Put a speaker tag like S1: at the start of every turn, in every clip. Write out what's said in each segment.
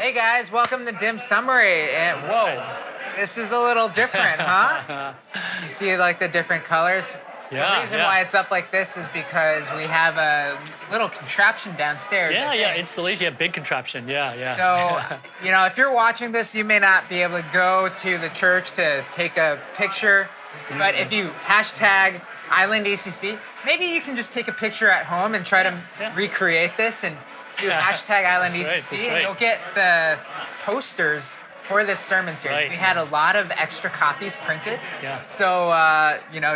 S1: Hey guys, welcome to Dim Summary. And whoa, this is a little different, huh? You see like the different colors? The
S2: Yeah,
S1: reason
S2: yeah.
S1: why it's up like this is because we have a little contraption downstairs.
S2: Yeah,
S1: I
S2: yeah,
S1: think.
S2: installation, yeah, big contraption. Yeah,
S1: So,
S2: yeah.
S1: if you're watching this, you may not be able to go to the church to take a picture, but if you hashtag Island ACC, maybe you can just take a picture at home and try to
S2: Yeah.
S1: recreate this and do
S2: Yeah.
S1: hashtag Island
S2: That's right,
S1: ACC,
S2: that's
S1: and
S2: right.
S1: you'll get the posters for this sermon series.
S2: Right.
S1: We had a lot of extra copies printed.
S2: Yeah.
S1: So,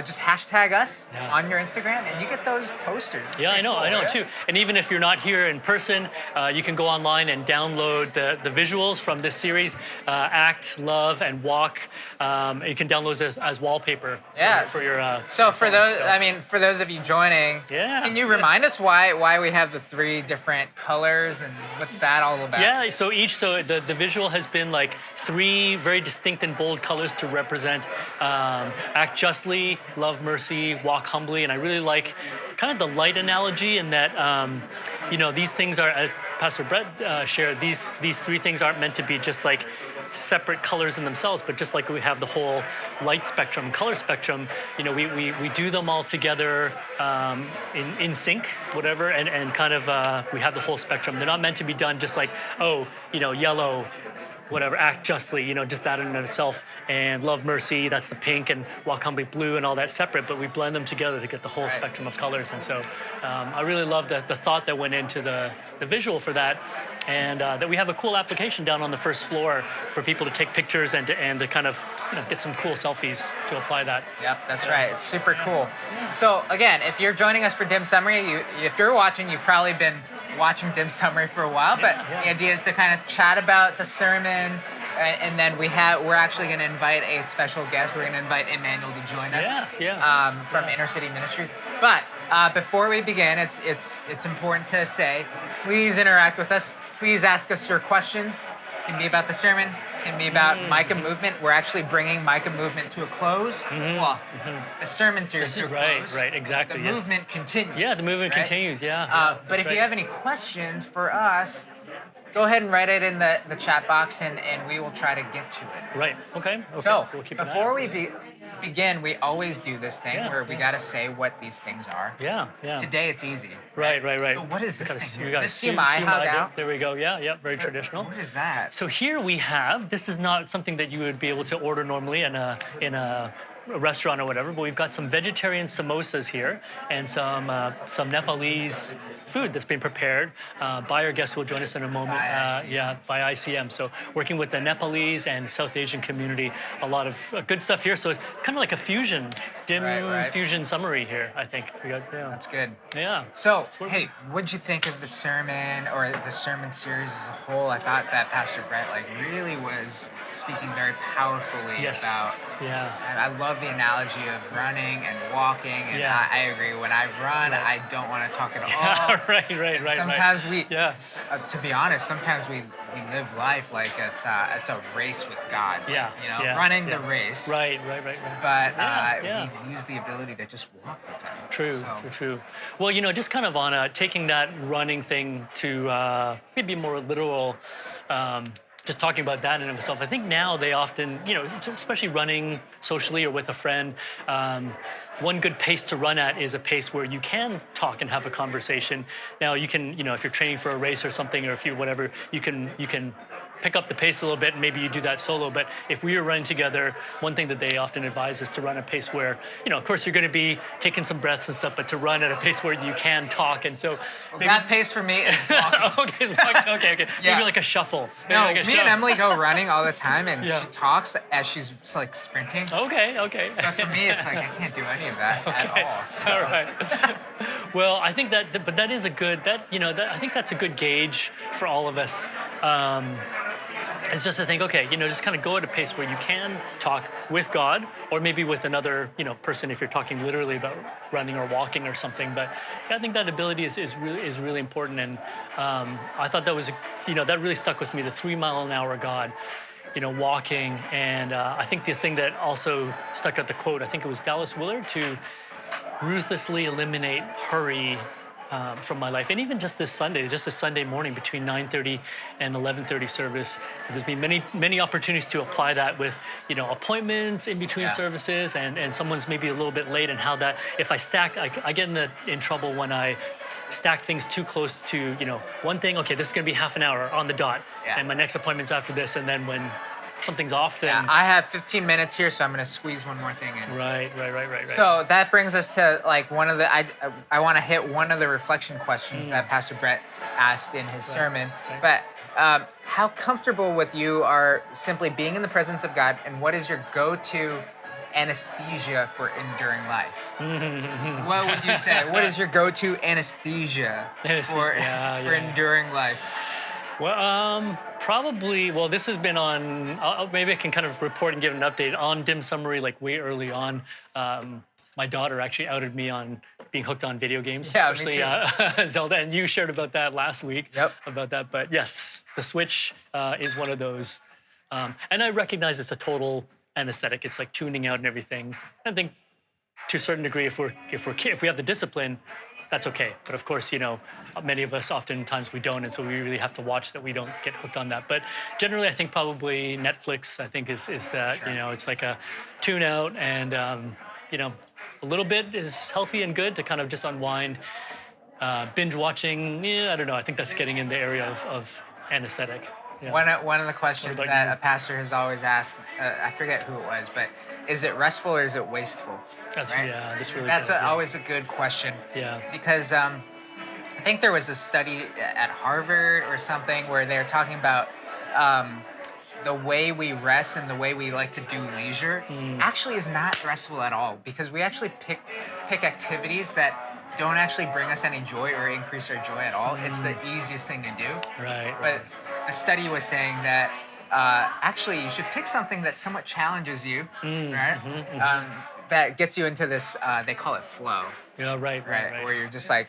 S1: just hashtag us
S2: Yeah.
S1: on your Instagram and you get those posters. It's
S2: Yeah,
S1: pretty cool,
S2: I know
S1: yeah?
S2: too. And even if you're not here in person, you can go online and download the visuals from this series, Act, Love, and Walk. You can download this as wallpaper
S1: Yeah.
S2: for your.
S1: So for
S2: phone.
S1: those,
S2: So-
S1: for those of you joining,
S2: Yeah,
S1: can you
S2: yes.
S1: remind us why we have the three different colors and what's that all about?
S2: Yeah, so the visual has been like three very distinct and bold colors to represent act justly, love mercy, walk humbly. And I really like kind of the light analogy in that, these things are, as Pastor Brett shared, these three things aren't meant to be just like separate colors in themselves, but just like we have the whole light spectrum, color spectrum, we do them all together in sync, whatever, and kind of we have the whole spectrum. They're not meant to be done just like, yellow, whatever, act justly, just that in and of itself, and love mercy, that's the pink, and walk humbly blue, and all that separate, but we blend them together to get the whole
S1: Right.
S2: spectrum of colors. And so I really love the thought that went into the visual for that, and that we have a cool application down on the first floor for people to take pictures and to kind of get some cool selfies to apply that.
S1: Yep, that's right. It's super cool. So again, if you're joining us for Dim Summary, if you're watching, you've probably been watching Dim Summary for a while. But
S2: Yeah.
S1: the idea is to kind of chat about the sermon, and then we're actually going to invite a special guest. We're going to invite Emmanuel to join us.
S2: Yeah.
S1: From Inner City Ministries. But before we begin, it's important to say, please interact with us. Please ask us your questions. It can be about the sermon. It can be about Micah Movement. We're actually bringing Micah Movement to a close. Well, the sermon series to a close.
S2: Right, exactly.
S1: The
S2: Yes.
S1: movement continues.
S2: Yeah, the movement
S1: right?
S2: continues. Yeah.
S1: But
S2: that's
S1: if
S2: right.
S1: you have any questions for us, go ahead and write it in the chat box, and we will try to get to it.
S2: Right. Okay.
S1: So,
S2: We'll keep an eye
S1: before
S2: out.
S1: we begin, we always do this thing
S2: Yeah,
S1: where we
S2: yeah.
S1: got to say what these things are.
S2: Yeah.
S1: Today it's easy.
S2: Right.
S1: But what is this
S2: We got
S1: thing
S2: we
S1: here?
S2: got
S1: This
S2: Su-
S1: Sumai
S2: Sumai
S1: hug
S2: there.
S1: out?
S2: There we go. Yeah, very traditional.
S1: What is that?
S2: So here we have. This is not something that you would be able to order normally in a restaurant or whatever, but we've got some vegetarian samosas here and some Nepalese food that's been prepared by our guest who will join us in a moment. By ICM. So working with the Nepalese and South Asian community, a lot of good stuff here. So it's kind of like a fusion, dim
S1: Right.
S2: fusion summary here. I think we got
S1: That's good.
S2: yeah.
S1: So,
S2: we're-
S1: hey, what'd you think of the sermon or the sermon series as a whole? I thought that Pastor Brett really was speaking very powerfully
S2: Yes.
S1: about.
S2: Yeah.
S1: I love the analogy of running and walking, and
S2: Yeah.
S1: I agree. When I run, I don't want to talk at all.
S2: right.
S1: Sometimes
S2: Yeah.
S1: to be honest, sometimes we live life like it's a race with God.
S2: Yeah, yeah,
S1: running
S2: yeah.
S1: the race.
S2: Right.
S1: But
S2: Yeah.
S1: we lose the ability to just walk with Him.
S2: True,
S1: So,
S2: true. Well, just kind of on taking that running thing to maybe more literal, just talking about that in itself. I think now they often, especially running socially or with a friend, one good pace to run at is a pace where you can talk and have a conversation. Now you can, if you're training for a race or something, or if you whatever, you can pick up the pace a little bit and maybe you do that solo. But if we are running together, one thing that they often advise is to run a pace where, of course you're going to be taking some breaths and stuff, but to run at a pace where you can talk. And so
S1: that pace for me is walking.
S2: okay.
S1: Yeah.
S2: Maybe like a shuffle. Maybe
S1: No,
S2: like a
S1: me and
S2: shuffle.
S1: Emily go running all the time, and
S2: Yeah.
S1: she talks as she's like sprinting.
S2: Okay.
S1: But for me, it's like I can't do any of that at all. So.
S2: All right. Well, I think but that is a good, I think that's a good gauge for all of us. It's just to think, okay, just kind of go at a pace where you can talk with God, or maybe with another, person if you're talking literally about running or walking or something. But yeah, I think that ability is really important, and I thought that was, that really stuck with me. The 3 mile an hour God, walking, and I think the thing that also stuck out the quote, I think it was Dallas Willard, to ruthlessly eliminate hurry from my life, and even just this Sunday, just a Sunday morning between 9:30 and 11:30 service. There's been many opportunities to apply that with appointments in between
S1: Yeah.
S2: services, and someone's maybe a little bit late, and how that if I stack, I get in trouble when I stack things too close to one thing. Okay, this is gonna be half an hour on the dot,
S1: Yeah.
S2: and my next appointment's after this, and then when something's off, then
S1: I have 15 minutes here, so I'm gonna squeeze one more thing in.
S2: right.
S1: So that brings us to like one of the I want to hit one of the reflection questions that Pastor Brett asked in his sermon.
S2: right.
S1: But how comfortable with you are simply being in the presence of God, and what is your go-to anesthesia for enduring life? What would you say? What is your go-to anesthesia for
S2: Yeah,
S1: for
S2: yeah.
S1: enduring life?
S2: Well, probably. Well, this has been on. Maybe I can kind of report and give an update on Dim Summary, like way early on. My daughter actually outed me on being hooked on video games,
S1: Yeah, me
S2: especially
S1: too.
S2: Zelda, and you shared about that last week.
S1: Yep.
S2: About that, but yes, the Switch is one of those, and I recognize it's a total anesthetic. It's like tuning out and everything. I think to a certain degree, if we have the discipline, that's okay. But of course, many of us oftentimes we don't, and so we really have to watch that we don't get hooked on that. But generally, I think probably Netflix. I think is that
S1: Sure.
S2: it's like a tune out, and a little bit is healthy and good to kind of just unwind. Binge watching, yeah, I don't know. I think that's getting in the area of anesthetic. Yeah.
S1: One of the questions
S2: about
S1: that
S2: you?
S1: a pastor has always asked, I forget who it was, but is it restful or is it wasteful?
S2: That's
S1: Right?
S2: this really.
S1: That's
S2: does, yeah.
S1: always a good question.
S2: Yeah.
S1: Because I think there was a study at Harvard or something where they're talking about the way we rest and the way we like to do leisure actually is not restful at all, because we actually pick activities that don't actually bring us any joy or increase our joy at all. It's the easiest thing to do.
S2: Right.
S1: But the study was saying that actually you should pick something that somewhat challenges you, right? That gets you into this, they call it flow,
S2: Yeah. Right.
S1: where you're just like,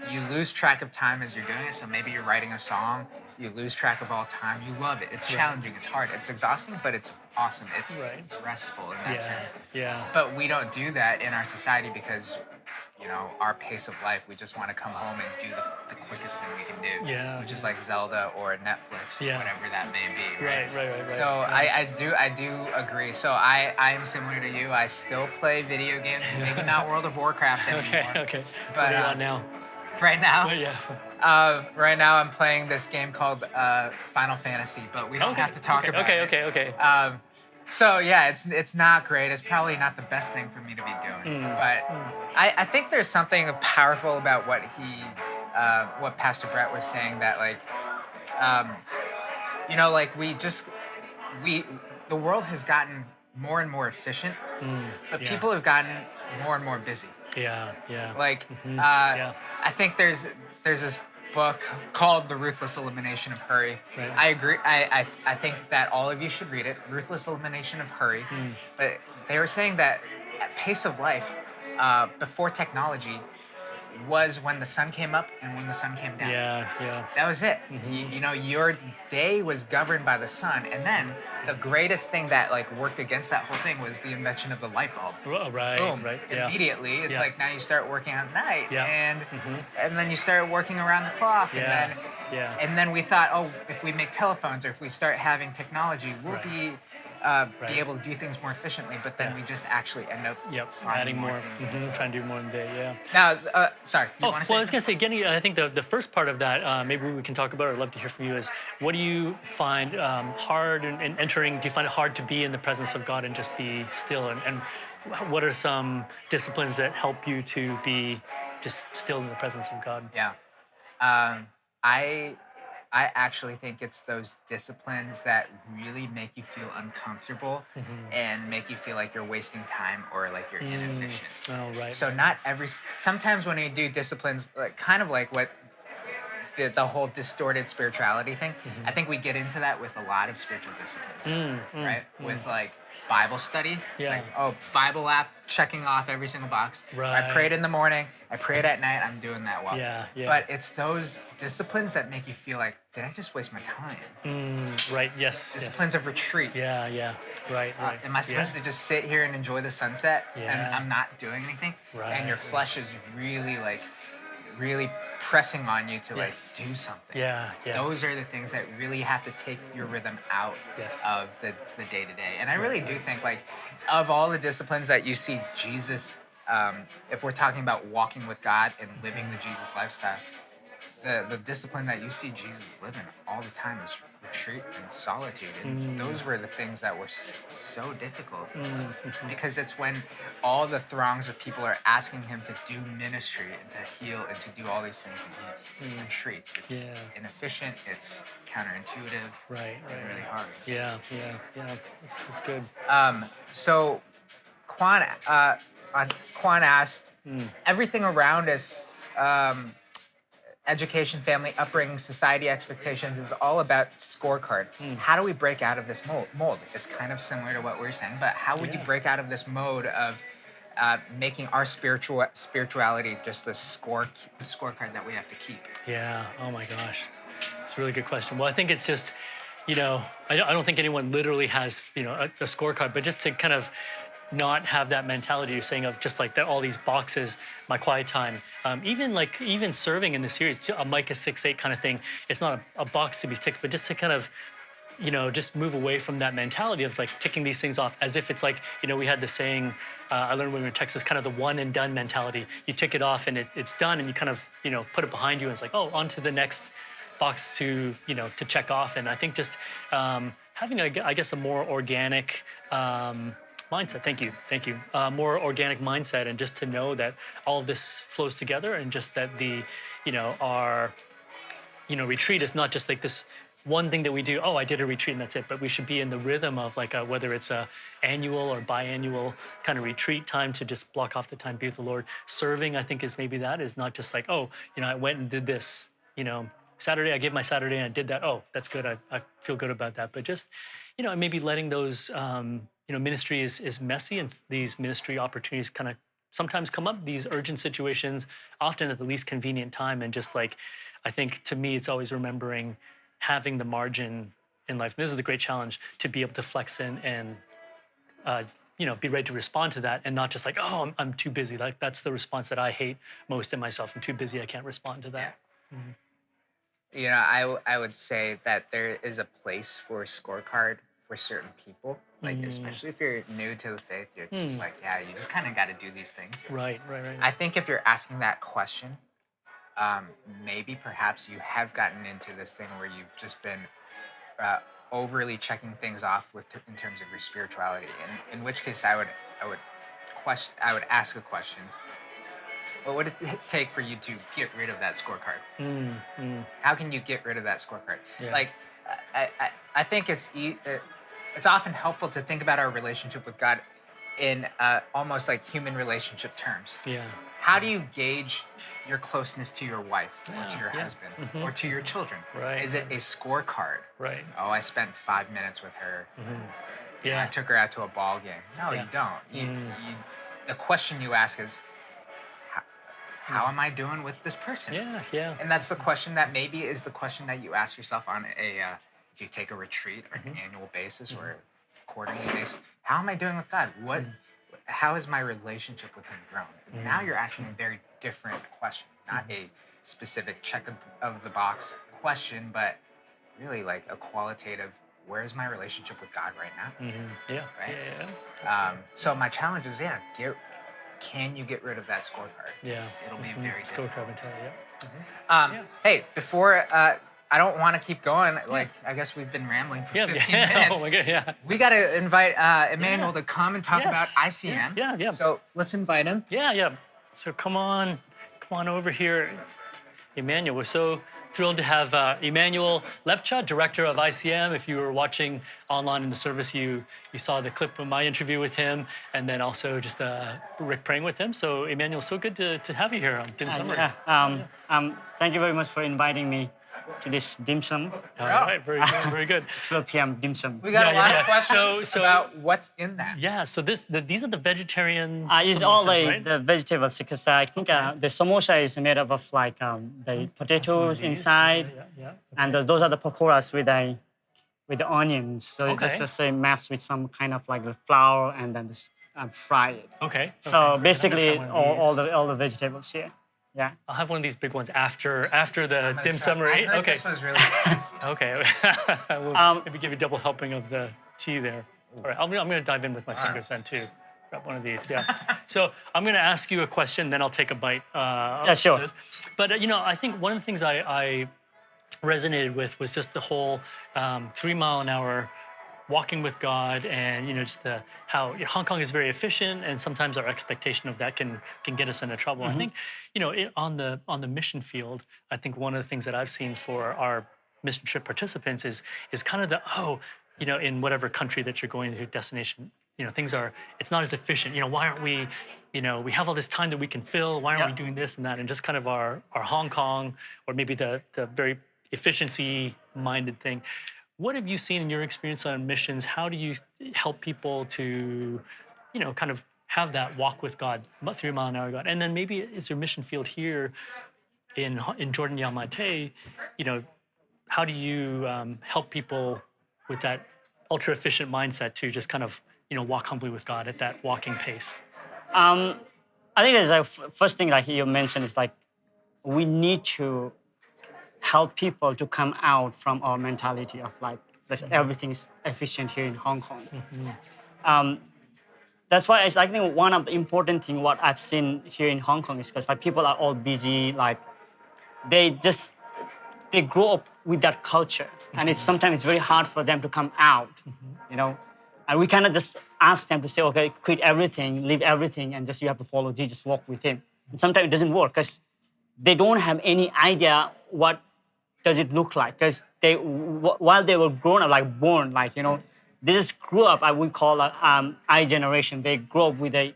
S1: you lose track of time as you're doing it. So maybe you're writing a song, you lose track of all time. You love it. It's challenging, it's hard, it's exhausting, but it's awesome. It's
S2: Right.
S1: restful in that
S2: Yeah.
S1: sense.
S2: Yeah.
S1: But we don't do that in our society because, our pace of life, we just want to come home and do the quickest thing we can do.
S2: Yeah,
S1: Which is like Zelda or Netflix or
S2: Yeah.
S1: whatever that may be.
S2: Right.
S1: So I do agree. So I am similar to you. I still play video games, maybe not World of Warcraft anymore.
S2: Okay.
S1: But,
S2: What are you on now?
S1: Right now,
S2: Yeah.
S1: right now I'm playing this game called Final Fantasy, but we don't have to talk about it.
S2: Okay.
S1: So yeah, it's not great. It's probably not the best thing for me to be doing. But I think there's something powerful about what Pastor Brett was saying, that like, like the world has gotten more and more efficient, but
S2: yeah.
S1: people have gotten more and more busy.
S2: Yeah.
S1: Like,
S2: Yeah.
S1: I think there's this book called The Ruthless Elimination of Hurry.
S2: Right.
S1: I agree. I think that all of you should read it. Ruthless Elimination of Hurry. But they were saying that at pace of life, before technology, was when the sun came up and when the sun came down.
S2: Yeah.
S1: That was it. Your day was governed by the sun, and then the greatest thing that like worked against that whole thing was the invention of the light bulb.
S2: Right.
S1: Boom.
S2: Right. Yeah.
S1: Immediately, it's
S2: Yeah.
S1: like now you start working at night,
S2: Yeah.
S1: and then you start working around the clock,
S2: Yeah. Yeah.
S1: and then we thought, oh, if we make telephones or if we start having technology, we'll
S2: Right.
S1: be
S2: Right.
S1: able to do things more efficiently. But then
S2: Yeah.
S1: we just actually end up slotting
S2: Adding more.
S1: things.
S2: Trying to do more in the day. Yeah.
S1: Now, sorry, you want to say
S2: Well, I was
S1: something?
S2: gonna say, getting. I think the first part of that, maybe we can talk about. Or I'd love to hear from you. Is what do you find hard in entering? Do you find it hard to be in the presence of God and just be still? And what are some disciplines that help you to be just still in the presence of God?
S1: Yeah. I actually think it's those disciplines that really make you feel uncomfortable and make you feel like you're wasting time or like you're inefficient.
S2: Oh, right.
S1: So not sometimes when you do disciplines, like kind of like what the whole distorted spirituality thing, I think we get into that with a lot of spiritual disciplines, right? With like Bible study. It's
S2: Yeah.
S1: like, oh, Bible app, checking off every single box. I
S2: Right.
S1: prayed in the morning, I prayed at night, I'm doing that well.
S2: Yeah.
S1: But it's those disciplines that make you feel like, did I just waste my time?
S2: Right. Yes.
S1: Disciplines of retreat.
S2: Yeah. Right.
S1: Am I supposed to just sit here and enjoy the sunset and
S2: Yeah.
S1: I'm not doing anything? And your
S2: Right.
S1: flesh is really pressing on you to like
S2: Yes.
S1: do something.
S2: Yeah, yeah.
S1: Those are the things that really have to take your rhythm out
S2: Yes.
S1: of the day to day. And I really do think like of all the disciplines that you see Jesus, if we're talking about walking with God and living the Jesus lifestyle, the discipline that you see Jesus living all the time is retreat and solitude. And those were the things that were so difficult because it's when all the throngs of people are asking him to do ministry and to heal and to do all these things and he retreats. It's
S2: Yeah.
S1: inefficient, it's counterintuitive,
S2: Right,
S1: and really
S2: right.
S1: hard.
S2: Yeah, yeah, yeah. That's good.
S1: So Quan, Quan asked, everything around us, education, family, upbringing, society expectations is all about scorecard. How do we break out of this mold? It's kind of similar to what we were saying, but how would you
S2: Yeah.
S1: break out of this mode of making our spirituality just this scorecard that we have to keep?
S2: Yeah. Oh my gosh. It's a really good question. Well, I think it's just, I don't think anyone literally has, a scorecard, but just to kind of not have that mentality you're saying of just like all these boxes, my quiet time, even serving in the series, a Micah 6:8 kind of thing. It's not a box to be ticked, but just to kind of just move away from that mentality of like ticking these things off as if it's like, we had the saying, I learned when we were in Texas, kind of the one and done mentality. You tick it off and it's done and you kind of, put it behind you and it's like, oh, on to the next box to, to check off. And I think just having, I guess, a more organic mindset. Thank you. More organic mindset and just to know that all of this flows together and just that our, retreat is not just like this one thing that we do. Oh, I did a retreat and that's it. But we should be in the rhythm of like whether it's a annual or biannual kind of retreat time to just block off the time, be with the Lord. Serving, I think, is maybe that is not just like, oh, I went and did this, Saturday, I gave my Saturday and I did that. Oh, that's good. I feel good about that. But just, maybe letting those, ministry is messy and these ministry opportunities kind of sometimes come up, these urgent situations, often at the least convenient time. And just like, I think to me, it's always remembering having the margin in life. And this is the great challenge to be able to flex in and, be ready to respond to that and not just like, oh, I'm too busy. Like that's the response that I hate most in myself. I'm too busy. I can't respond to that.
S1: I would say that there is a place for a scorecard for certain people, like especially if you're new to the faith. It's just like, yeah, you just kind of got to do these things.
S2: Right.
S1: I think if you're asking that question, maybe perhaps you have gotten into this thing where you've just been overly checking things off in terms of your spirituality. In which case, I would ask a question. What would it take for you to get rid of that scorecard? How can you get rid of that scorecard?
S2: Yeah.
S1: Like, I think it's often helpful to think about our relationship with God in almost like human relationship terms.
S2: Yeah.
S1: How do you gauge your closeness to your wife or to your
S2: Yeah.
S1: husband or to your children?
S2: Right.
S1: Is it a scorecard?
S2: Right.
S1: Oh, I spent 5 minutes with her. I
S2: Yeah.
S1: took her out to a ball game. No,
S2: Yeah.
S1: you don't. The question you ask is, how am I doing with this person?
S2: Yeah.
S1: And that's the question that maybe is the question that you ask yourself on if you take a retreat or an annual basis or quarterly basis. How am I doing with God? How has my relationship with Him grown? Now you're asking a very different question, not a specific check of the box question, but really like a qualitative. Where is my relationship with God right now?
S2: Yeah.
S1: Right?
S2: Yeah.
S1: So my challenge is, can you get rid of that scorecard?
S2: Yeah.
S1: It'll be very difficult.
S2: Scorecard mentality. Yeah.
S1: Hey, before I don't want to keep going. Like I guess we've been rambling for 15 minutes.
S2: Oh my god. Yeah.
S1: We got to invite Emmanuel to come and talk
S2: Yes.
S1: about ICM.
S2: Yeah.
S1: So let's invite him.
S2: Yeah. So come on over here, Emmanuel. We're so thrilled to have Emmanuel Lepcha, director of ICM. If you were watching online in the service, you saw the clip of my interview with him, and then also just Rick praying with him. So Emmanuel, so good to have you here on Dim Sum.
S3: Thank you very much for inviting me to this dim sum,
S2: All right, very good.
S3: 12 p.m. dim sum.
S1: We got a lot of questions
S2: So-
S1: about what's in that.
S2: Yeah. So these are the vegetarian.
S3: It's all
S2: samosas,
S3: like
S2: right?
S3: the vegetables because I think the samosa is made up of like the potatoes inside,
S2: Yeah.
S3: and those are the pakoras with the onions. So
S2: Okay.
S3: it's just a mash with some kind of like the flour and then fry it.
S2: Okay.
S3: So
S2: okay.
S3: basically,
S2: I'm gonna try one of
S3: all the vegetables here. Yeah.
S2: I'll have one of these big ones after the
S1: I'm gonna
S2: dim
S1: try-
S2: sum,
S1: I
S2: right?
S1: heard
S2: Okay.
S1: this was really spicy.
S2: Okay. We'll maybe give you a double helping of the tea there. All right. I'm gonna dive in with my fingers then too. Grab one of these. Yeah. So I'm gonna ask you a question, then I'll take a bite.
S3: Yeah, sure.
S2: Sis. But I think one of the things I resonated with was just the whole 3 mile an hour walking with God, and just how Hong Kong is very efficient, and sometimes our expectation of that can get us into trouble. I think on the mission field, I think one of the things that I've seen for our mission trip participants is kind of in whatever country that you're going to, destination, things are, it's not as efficient. Why aren't we, we have all this time that we can fill. Why aren't we doing this and that? And just kind of our Hong Kong, or maybe the very efficiency minded thing. What have you seen in your experience on missions? How do you help people to, kind of have that walk with God, 3 mile an hour God? And then maybe is your mission field here in Jordan Yau Ma Tei, how do you help people with that ultra efficient mindset to just kind of, walk humbly with God at that walking pace?
S3: I think there's first thing like you mentioned is like we need to help people to come out from our mentality of like everything is efficient here in Hong Kong. That's why I think one of the important thing what I've seen here in Hong Kong is because like people are all busy, like they grow up with that culture, and it's sometimes it's very hard for them to come out, and we cannot just ask them to say, okay, quit everything, leave everything, and just you have to follow Jesus, walk with Him. And sometimes it doesn't work because they don't have any idea what does it look like, because while they were grown up, like born, like they just grew up. I would call I generation. They grew up with the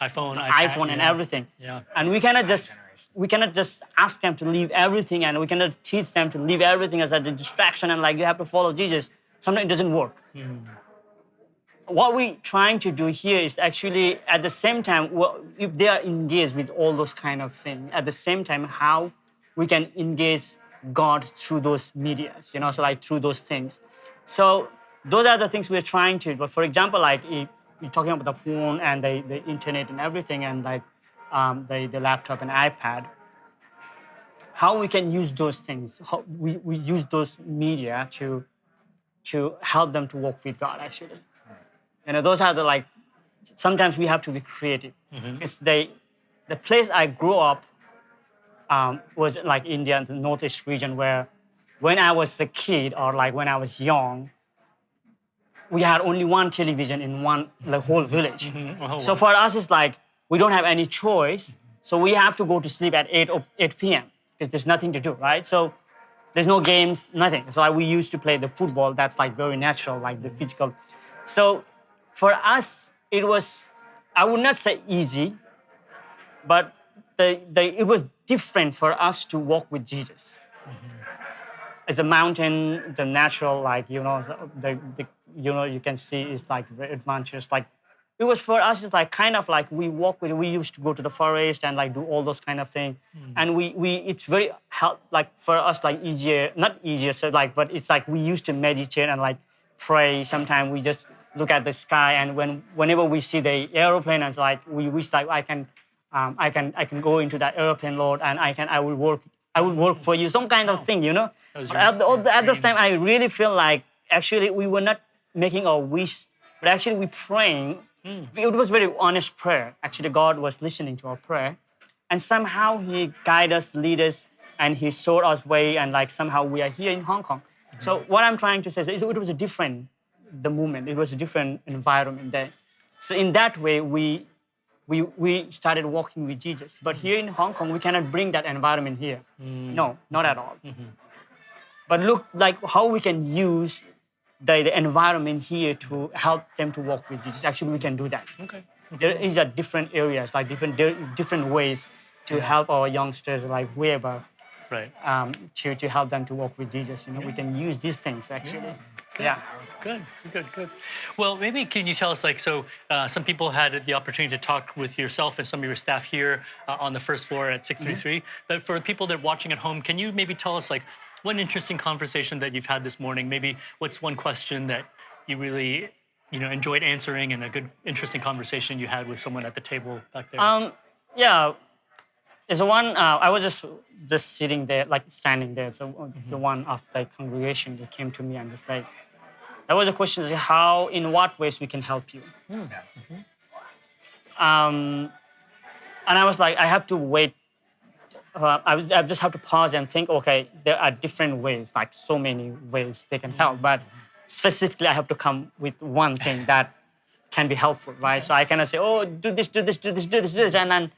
S2: iPhone, iPad,
S3: iPhone and everything.
S2: Yeah.
S3: And we cannot just ask them to leave everything, and we cannot teach them to leave everything as a distraction and like you have to follow Jesus. Sometimes it doesn't work. What we're trying to do here is actually at the same time, if they are engaged with all those kind of things, at the same time, how we can engage God through those medias, so like through those things. So those are the things we're trying to. But for example, like if you're talking about the phone and the internet and everything, and like the laptop and iPad, how we can use those things, how we use those media to help them to walk with God, actually. Those are the like, sometimes we have to be creative. It's the place I grew up was like India, the Northeast region, where when I was a kid or like when I was young, we had only one television in the whole village. So for us, it's like we don't have any choice. So we have to go to sleep at 8 p.m. because there's nothing to do, right? So there's no games, nothing. So we used to play the football. That's like very natural, like the physical. So for us, it was, I would not say easy, but it was different for us to walk with Jesus. It's a mountain, the natural, like, you can see it's like very adventurous. Like, it was for us, it's like kind of like we used to go to the forest and like do all those kind of things. And it's very like for us, like not easier, so like, but it's like we used to meditate and like pray. Sometimes we just look at the sky, and whenever we see the airplane, it's like we wish like I can go into that airplane, Lord, and I will work for you, some kind of thing, But at this time, I really feel like actually we were not making a wish, but actually we praying. It was very honest prayer. Actually, God was listening to our prayer, and somehow He guided us, lead us, and He showed us way, and like somehow we are here in Hong Kong. So what I'm trying to say is it was a different, the movement. It was a different environment there. So in that way, we started walking with Jesus. But here in Hong Kong, we cannot bring that environment here. No, not at all. But look like how we can use the environment here to help them to walk with Jesus. Actually, we can do that.
S2: Okay.
S3: There is different areas, like different ways to help our youngsters, like wherever,
S2: Right.
S3: to help them to walk with Jesus. We can use these things actually. Yeah.
S2: Good. Well, maybe can you tell us, like, so some people had the opportunity to talk with yourself and some of your staff here on the first floor at 633. But for people that are watching at home, can you maybe tell us, like, one interesting conversation that you've had this morning? Maybe what's one question that you really, enjoyed answering, and a good, interesting conversation you had with someone at the table back there?
S3: Yeah. There's one. I was just sitting there, like standing there. So the one of the congregation that came to me and just like, that was a question: is how, in what ways we can help you?
S1: Yeah.
S3: And I was like, I have to wait. I just have to pause and think. Okay, there are different ways, like so many ways they can help, but specifically, I have to come with one thing that can be helpful, right? So I cannot say, oh, do this, do this, do this, do this, do this, and then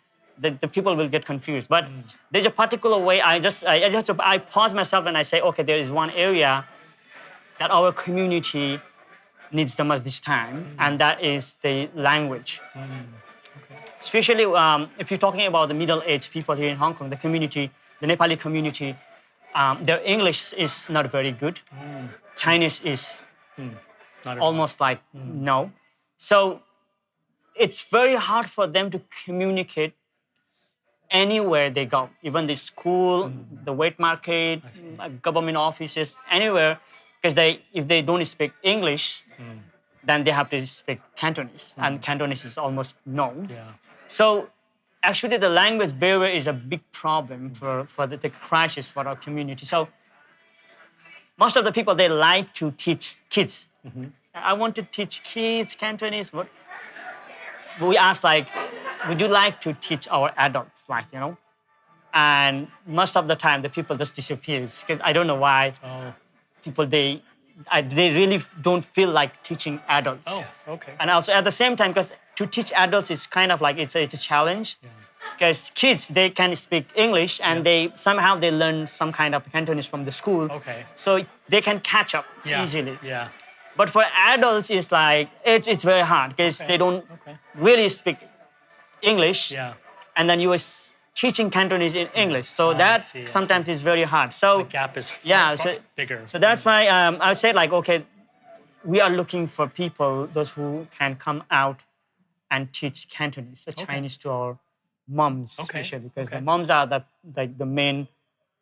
S3: the people will get confused. But there's a particular way. I pause myself and I say, okay, there is one area that our community needs the most this time, and that is the language. Especially if you're talking about the middle-aged people here in Hong Kong, the community, the Nepali community, their English is not very good. Chinese is
S2: Not at
S3: almost like no. So it's very hard for them to communicate anywhere they go, even the school, the wet market, government offices, anywhere, because if they don't speak English, then they have to speak Cantonese, and Cantonese is almost known.
S2: Yeah.
S3: So actually the language barrier is a big problem for the crisis for our community. So most of the people, they like to teach kids. I want to teach kids Cantonese. But we ask like, would you like to teach our adults, like, you know? And most of the time the people just disappears because I don't know why
S2: Oh.
S3: people, they really don't feel like teaching adults.
S2: Oh. Okay.
S3: And also at the same time, because to teach adults is kind of like it's a challenge. Because kids, they can speak English and they somehow they learn some kind of Cantonese from the school.
S2: Okay.
S3: So they can catch up
S2: Yeah.
S3: easily.
S2: Yeah.
S3: But for adults, it's like it's very hard because
S2: Okay.
S3: they don't
S2: Okay.
S3: really speak English.
S2: Yeah.
S3: And then you are teaching Cantonese in English. So
S2: I
S3: that
S2: see, I
S3: sometimes is very hard. So
S2: The gap is bigger.
S3: so that's why I said like, okay, we are looking for people, those who can come out and teach Cantonese, the Chinese to our moms,
S2: Okay,
S3: especially because
S2: okay.
S3: the moms are the main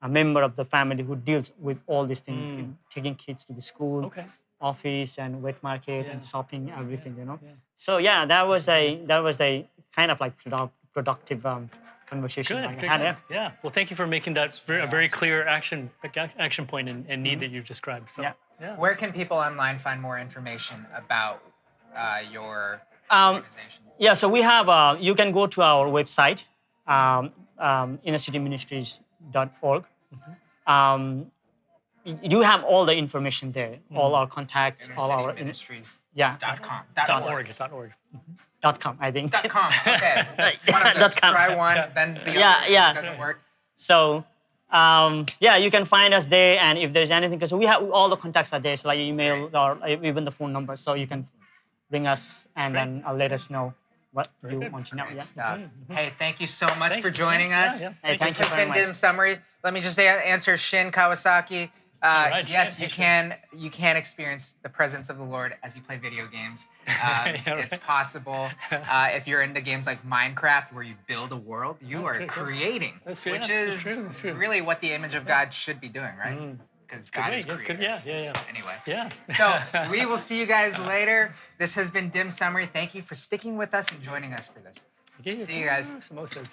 S3: member of the family who deals with all these things, taking kids to the school,
S2: Okay.
S3: office, and wet market, and
S2: Yeah.
S3: shopping, everything, you know. So yeah, that was a kind of like productive conversation
S2: Good.
S3: I
S2: Good.
S3: had.
S2: Good.
S3: Yeah.
S2: Yeah. Well, thank you for making that a very clear action point and need that you've described. So,
S3: Yeah.
S2: Yeah.
S1: Where can people online find more information about your
S3: Um,
S1: organization?
S3: Yeah, so we have, you can go to our website, innercityministries.org. You have all the information there, all our contacts, all our,
S1: Ministries.
S3: yeah,
S1: .com.
S2: .org. .org.
S3: .com, I think.
S1: .com. Okay. One of those.
S3: .com.
S1: Try one, then the
S3: Yeah,
S1: other
S3: yeah.
S1: doesn't work.
S3: So, yeah, you can find us there, and if there's anything, because we have all the contacts are there, so like email or even the phone number, so you can ring us and then let us know what you
S2: good.
S3: want to know.
S1: Great
S3: Yeah.
S1: stuff. Hey, thank you so much
S2: Thank
S1: for
S2: you.
S1: joining
S2: Yeah,
S1: us.
S2: yeah.
S3: Hey, thank
S1: This
S3: you
S1: has
S3: very
S1: been
S3: much.
S1: Dim Summary. Let me just answer Shin Kawasaki.
S2: right,
S1: Yes,
S2: Shin,
S1: you
S2: hey,
S1: can experience the presence of the Lord as you play video games.
S2: Yeah, right.
S1: It's possible if you're into games like Minecraft, where you build a world. You
S2: That's
S1: are
S2: true, true.
S1: creating,
S2: That's true,
S1: which
S2: yeah,
S1: is
S2: that's true, that's true.
S1: really what the image of God should be doing, right? Because God
S2: Great.
S1: is
S2: That's
S1: creative.
S2: good. Yeah.
S1: Anyway.
S2: Yeah.
S1: So we will see you guys later. This has been Dim Summary. Thank you for sticking with us and joining us for this.
S2: Okay.
S1: See you guys.
S2: Samosas.